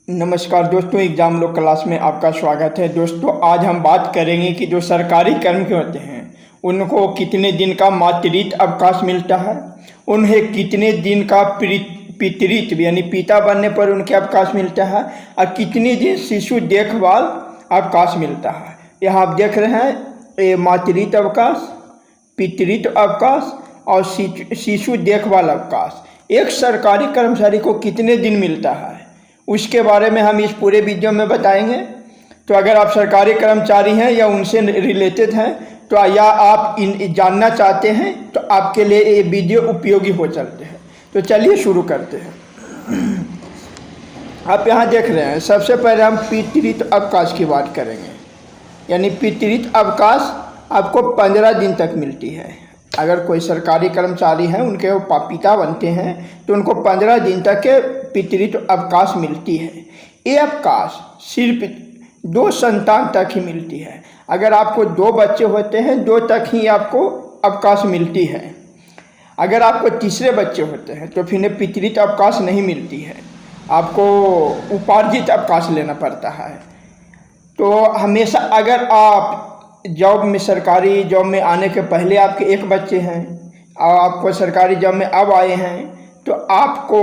नमस्कार दोस्तों, एग्जाम लोग क्लास में आपका स्वागत है। दोस्तों, आज हम बात करेंगे कि जो सरकारी कर्मचारी होते हैं उनको कितने दिन का मातृत्व अवकाश मिलता है, उन्हें कितने दिन का पितृत्व यानी पिता बनने पर उनके अवकाश मिलता है और कितने दिन शिशु देखभाल अवकाश मिलता है। यहाँ आप देख रहे हैं ये मातृत्व अवकाश, पितृत्व अवकाश और शिशु देखभाल अवकाश एक सरकारी कर्मचारी को कितने दिन मिलता है उसके बारे में हम इस पूरे वीडियो में बताएंगे। तो अगर आप सरकारी कर्मचारी हैं या उनसे रिलेटेड हैं तो या आप जानना चाहते हैं तो आपके लिए ये वीडियो उपयोगी हो चलते हैं। तो चलिए शुरू करते हैं। आप यहाँ देख रहे हैं, सबसे पहले हम पितृत्व अवकाश की बात करेंगे। यानी पितृत्व अवकाश आपको 15 दिन तक मिलती है। अगर कोई सरकारी कर्मचारी है, उनके वो पिता बनते हैं तो उनको 15 दिन तक के पितृत्व अवकाश मिलती है। ये अवकाश सिर्फ 2 संतान तक ही मिलती है। अगर आपको 2 बच्चे होते हैं 2 तक ही आपको अवकाश मिलती है। अगर आपको तीसरे बच्चे होते हैं तो फिर पितृत्व अवकाश नहीं मिलती है, आपको उपार्जित अवकाश लेना पड़ता है। तो हमेशा अगर आप जॉब में, सरकारी जॉब में आने के पहले आपके 1 बच्चे हैं और आपको सरकारी जॉब में अब आए हैं तो आपको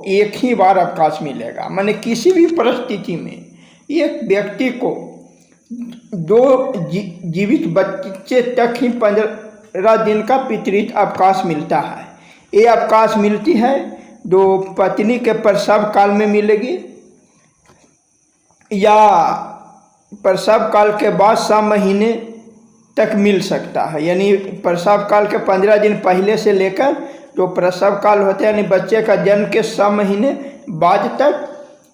एक ही बार अवकाश मिलेगा। माने किसी भी परिस्थिति में एक व्यक्ति को 2 जीवित बच्चे तक ही 15 दिन का पितृत्व अवकाश मिलता है। ये अवकाश मिलती है 2 पत्नी के प्रसव काल में मिलेगी या प्रसव काल के बाद 7 महीने तक मिल सकता है। यानी प्रसव काल के 15 दिन पहले से लेकर जो प्रसव काल होते हैं यानी बच्चे का जन्म के 7 महीने बाद तक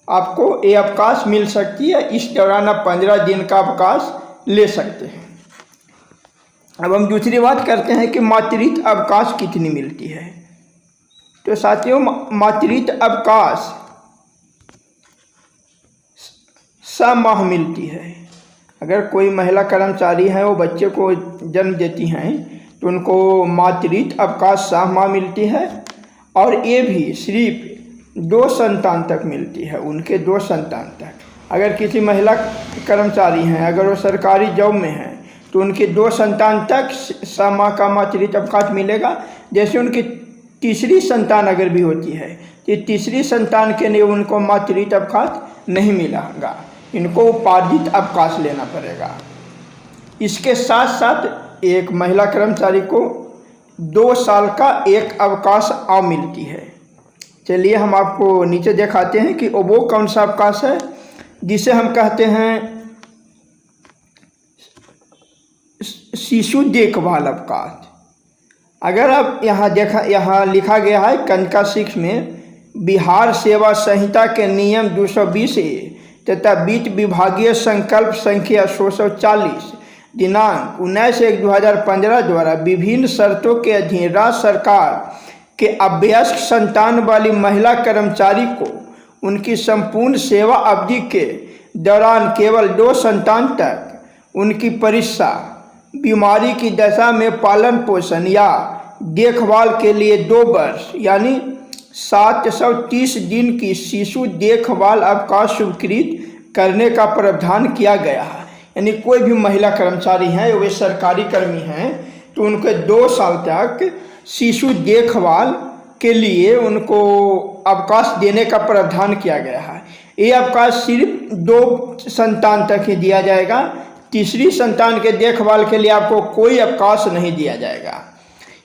आपको ये अवकाश मिल सकती है। इस दौरान आप 15 दिन का अवकाश ले सकते हैं। अब हम दूसरी बात करते हैं कि मातृत्व अवकाश कितनी मिलती है। तो साथियों, मातृत्व अवकाश 6 माह मिलती है। अगर कोई महिला कर्मचारी है वो बच्चे को जन्म देती हैं तो उनको मातृत्व अवकाश 6 माह मिलती है और ये भी सिर्फ 2 संतान तक मिलती है, उनके 2 संतान तक। अगर किसी महिला कर्मचारी हैं, अगर वो सरकारी जॉब में हैं तो उनके 2 संतान तक 6 माह का मातृत्व अवकाश मिलेगा। जैसे उनकी तीसरी संतान अगर भी होती है तो तीसरी संतान के लिए उनको मातृत्व अवकाश नहीं मिलेगा, इनको उपार्जित अवकाश लेना पड़ेगा। इसके साथ साथ एक महिला कर्मचारी को 2 साल का एक अवकाश और मिलती है। चलिए हम आपको नीचे दिखाते हैं कि वो कौन सा अवकाश है जिसे हम कहते हैं शिशु देखभाल अवकाश। अगर आप यहाँ लिखा गया है कंका 6 में बिहार सेवा संहिता के नियम 220 तथा वित्त विभागीय संकल्प संख्या 140 दिनांक 19/1/2015 द्वारा विभिन्न शर्तों के अधीन राज्य सरकार के अभ्यस्त संतान वाली महिला कर्मचारी को उनकी संपूर्ण सेवा अवधि के दौरान केवल 2 संतान तक उनकी परीक्षा, बीमारी की दशा में पालन पोषण या देखभाल के लिए 2 वर्ष यानी 730 दिन की शिशु देखभाल अवकाश स्वीकृत करने का प्रावधान किया गया है। यानी कोई भी महिला कर्मचारी हैं, वे सरकारी कर्मी हैं तो उनको 2 साल तक शिशु देखभाल के लिए उनको अवकाश देने का प्रावधान किया गया है। ये अवकाश सिर्फ 2 संतान तक ही दिया जाएगा। तीसरी संतान के देखभाल के लिए आपको कोई अवकाश नहीं दिया जाएगा।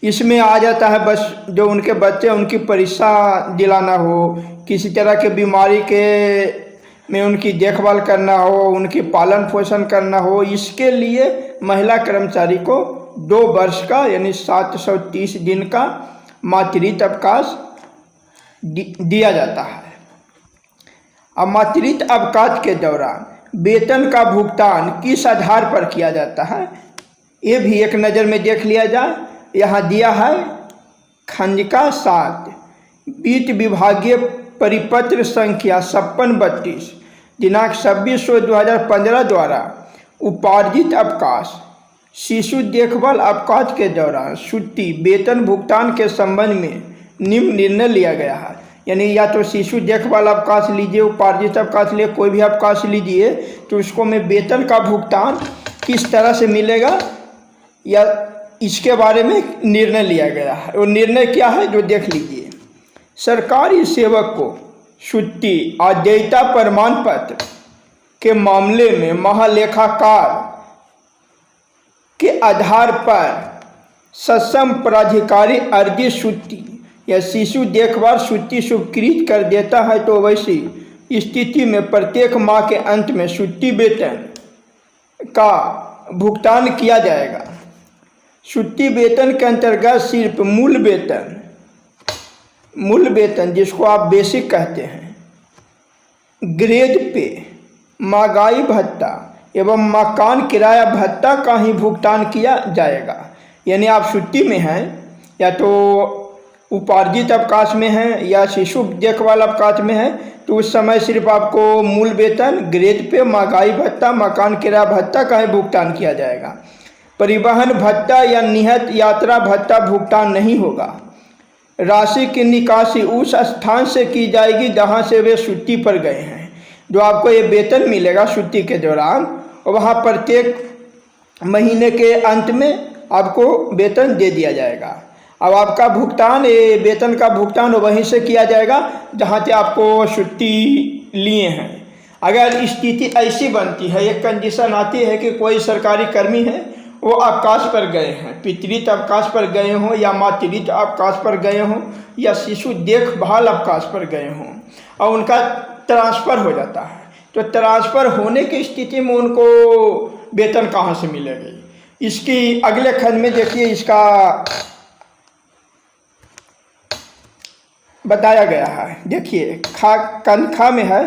इसमें आ जाता है बस जो उनके बच्चे उनकी परीक्षा दिलाना हो, किसी तरह के बीमारी के में उनकी देखभाल करना हो, उनकी पालन पोषण करना हो, इसके लिए महिला कर्मचारी को 2 वर्ष का यानी 730 दिन का मातृत्व अवकाश दिया जाता है। अब मातृत्व अवकाश के दौरान वेतन का भुगतान किस आधार पर किया जाता है ये भी एक नज़र में देख लिया जाए। यहाँ दिया है खंडिका 7 वित्त विभागीय परिपत्र संख्या 5632 दिनांक 26/2015 द्वारा उपार्जित अवकाश शिशु देखभाल अवकाश के दौरान छुट्टी वेतन भुगतान के संबंध में निम्न निर्णय लिया गया है। यानी या तो शिशु देखभाल अवकाश लीजिए, उपार्जित अवकाश लीजिए, कोई भी अवकाश लीजिए, तो उसको में वेतन का भुगतान किस तरह से मिलेगा या इसके बारे में निर्णय लिया गया है। वो निर्णय क्या है जो देख लीजिए। सरकारी सेवक को छुट्टी अदेयता प्रमाण पत्र के मामले में महालेखाकार के आधार पर सक्षम प्राधिकारी अर्जी छुट्टी या शिशु देखभाल छुट्टी स्वीकृत कर देता है, तो वैसी स्थिति में प्रत्येक माह के अंत में छुट्टी वेतन का भुगतान किया जाएगा। छुट्टी वेतन के अंतर्गत सिर्फ मूल वेतन जिसको आप बेसिक कहते हैं, ग्रेड पे, महंगाई भत्ता एवं मकान किराया भत्ता का ही भुगतान किया जाएगा। यानी आप छुट्टी में हैं या तो उपार्जित अवकाश में हैं या शिशु देखभाल अवकाश में हैं, तो उस समय सिर्फ आपको मूल वेतन, ग्रेड पे, महंगाई भत्ता, मकान किराया भत्ता का ही भुगतान किया जाएगा। परिवहन भत्ता या नियत यात्रा भत्ता भुगतान नहीं होगा। राशि की निकासी उस स्थान से की जाएगी जहां से वे छुट्टी पर गए हैं। जो आपको ये वेतन मिलेगा छुट्टी के दौरान, वहाँ प्रत्येक महीने के अंत में आपको वेतन दे दिया जाएगा। अब आपका भुगतान, ये वेतन का भुगतान वहीं से किया जाएगा जहाँ से आपको छुट्टी लिए हैं। अगर स्थिति ऐसी बनती है, एक कंडीशन आती है कि कोई सरकारी कर्मी है, वो अवकाश पर गए हैं, पितृत्व अवकाश पर गए हों या मातृत्व अवकाश पर गए हों या शिशु देखभाल अवकाश पर गए हों और उनका ट्रांसफ़र हो जाता है, तो ट्रांसफ़र होने की स्थिति में उनको वेतन कहाँ से मिलेगी। इसकी अगले खंड में देखिए, इसका बताया गया है। देखिए कनखा में है,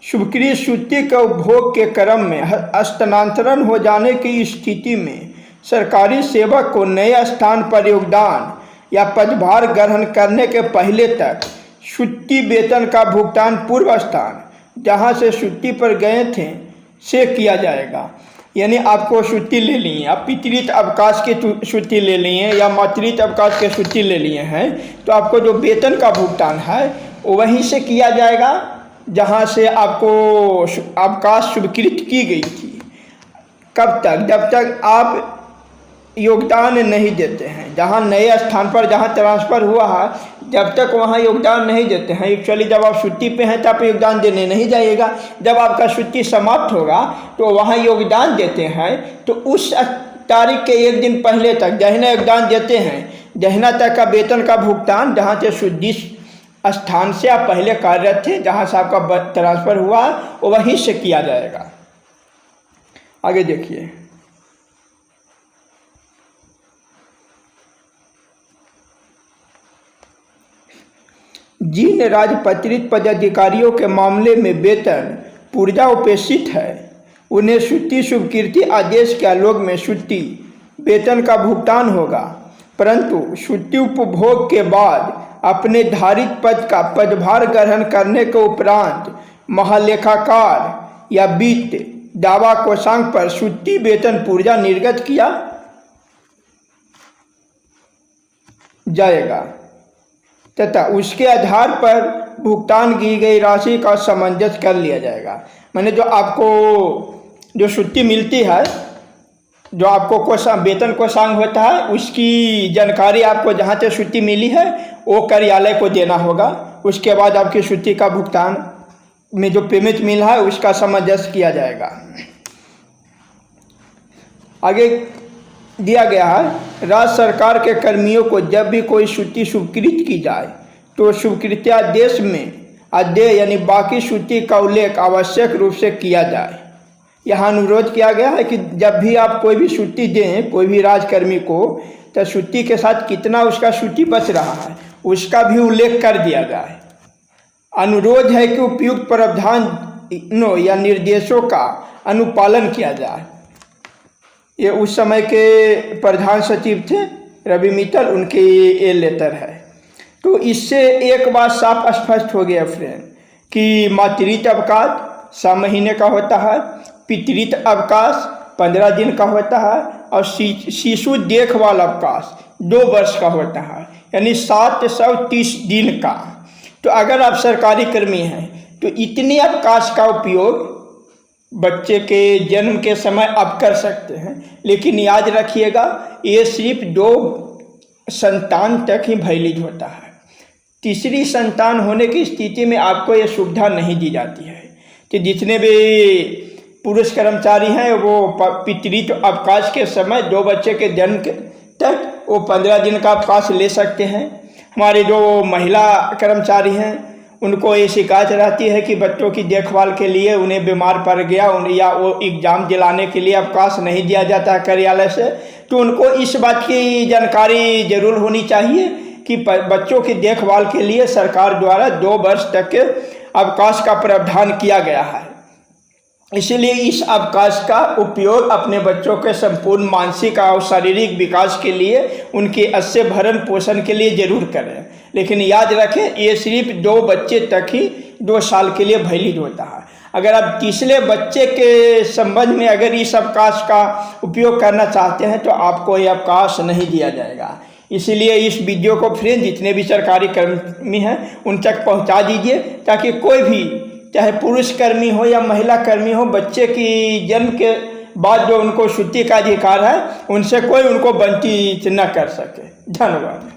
स्वीकृत छुट्टी के उपभोग के क्रम में हस्तांतरण हो जाने की स्थिति में सरकारी सेवक को नए स्थान पर योगदान या पदभार ग्रहण करने के पहले तक छुट्टी वेतन का भुगतान पूर्व स्थान जहां से छुट्टी पर गए थे से किया जाएगा। यानी आपको छुट्टी ले ली है, आप पितृत्व अवकाश की छुट्टी ले ली है या मातृत्व अवकाश की छुट्टी ले लिए हैं, तो आपको जो वेतन का भुगतान है वहीं से किया जाएगा जहां से आपको अवकाश स्वीकृत की गई थी। कब तक? जब तक आप योगदान नहीं देते हैं। जहां नए स्थान पर जहां ट्रांसफ़र हुआ है, जब तक वहां योगदान नहीं देते हैं। एक्चुअली जब आप छुट्टी पे हैं तो आप योगदान देने नहीं जाइएगा। जब आपका छुट्टी समाप्त होगा तो वहां योगदान देते हैं, तो उस तारीख के एक दिन पहले तक जहिना योगदान देते हैं, जहिना तक का वेतन का भुगतान जहाँ से जिस स्थान से आप पहले कार्यरत थे, जहाँ से आपका ट्रांसफ़र हुआ, वहीं से किया जाएगा। आगे देखिए, जिन राजपत्रित पदाधिकारियों के मामले में वेतन पूर्जा उपेक्षित है, उन्हें छुट्टी स्वीकृति आदेश के आलोक में छुट्टी वेतन का भुगतान होगा, परंतु छुट्टी उपभोग के बाद अपने धारित पद का पदभार ग्रहण करने के उपरांत महालेखाकार या वित्त दावा कोषांक पर छुट्टी वेतन पूर्जा निर्गत किया जाएगा तथा उसके आधार पर भुगतान की गई राशि का सामंजस्य कर लिया जाएगा। माने जो आपको जो छुट्टी मिलती है, जो आपको वेतन कोषांक होता है, उसकी जानकारी आपको जहाँ से छुट्टी मिली है वो कार्यालय को देना होगा। उसके बाद आपकी छुट्टी का भुगतान में जो पेमेंट मिला है उसका सामंजस्य किया जाएगा। आगे दिया गया है, राज्य सरकार के कर्मियों को जब भी कोई छुट्टी स्वीकृत की जाए तो स्वीकृत्यादेश में अध्यय यानी बाकी छुट्टी का उल्लेख आवश्यक रूप से किया जाए। यहाँ अनुरोध किया गया है कि जब भी आप कोई भी छुट्टी दें कोई भी राज्यकर्मी को, तो छुट्टी के साथ कितना उसका छुट्टी बच रहा है उसका भी उल्लेख कर दिया जाए। अनुरोध है कि उपयुक्त प्रावधानों या निर्देशों का अनुपालन किया जाए। ये उस समय के प्रधान सचिव थे रवि मित्तल, उनके ये लेटर है। तो इससे एक बात साफ स्पष्ट हो गया फ्रेंड कि मातृत्व अवकाश 6 महीने का होता है, पितृत्व अवकाश 15 दिन का होता है और शिशु देखभाल अवकाश 2 वर्ष का होता है, यानी 730 दिन का। तो अगर आप सरकारी कर्मी हैं तो इतने अवकाश का उपयोग बच्चे के जन्म के समय आप कर सकते हैं, लेकिन याद रखिएगा ये सिर्फ 2 संतान तक ही वैलिड होता है। तीसरी संतान होने की स्थिति में आपको ये सुविधा नहीं दी जाती है कि जितने भी पुरुष कर्मचारी हैं वो पितृत्व अवकाश के समय 2 बच्चे के जन्म तक वो 15 दिन का अवकाश ले सकते हैं। हमारे जो महिला कर्मचारी हैं उनको ये शिकायत रहती है कि बच्चों की देखभाल के लिए उन्हें बीमार पड़ गया या वो एग्ज़ाम दिलाने के लिए अवकाश नहीं दिया जाता कार्यालय से, तो उनको इस बात की जानकारी जरूर होनी चाहिए कि बच्चों की देखभाल के लिए सरकार द्वारा 2 वर्ष तक के अवकाश का प्रावधान किया गया है। इसलिए इस अवकाश का उपयोग अपने बच्चों के संपूर्ण मानसिक और शारीरिक विकास के लिए उनके अच्छे भरण पोषण के लिए जरूर करें। लेकिन याद रखें ये सिर्फ 2 बच्चे तक ही 2 साल के लिए वैलिड होता है। अगर आप तीसरे बच्चे के संबंध में अगर इस अवकाश का उपयोग करना चाहते हैं तो आपको ये अवकाश नहीं दिया जाएगा। इसीलिए इस वीडियो को फ्रेंड जितने भी सरकारी कर्मी हैं उन तक पहुंचा दीजिए ताकि कोई भी चाहे पुरुष कर्मी हो या महिला कर्मी हो बच्चे की जन्म के बाद जो उनको छुट्टी का अधिकार है उनसे कोई उनको वंचित न कर सके। धन्यवाद।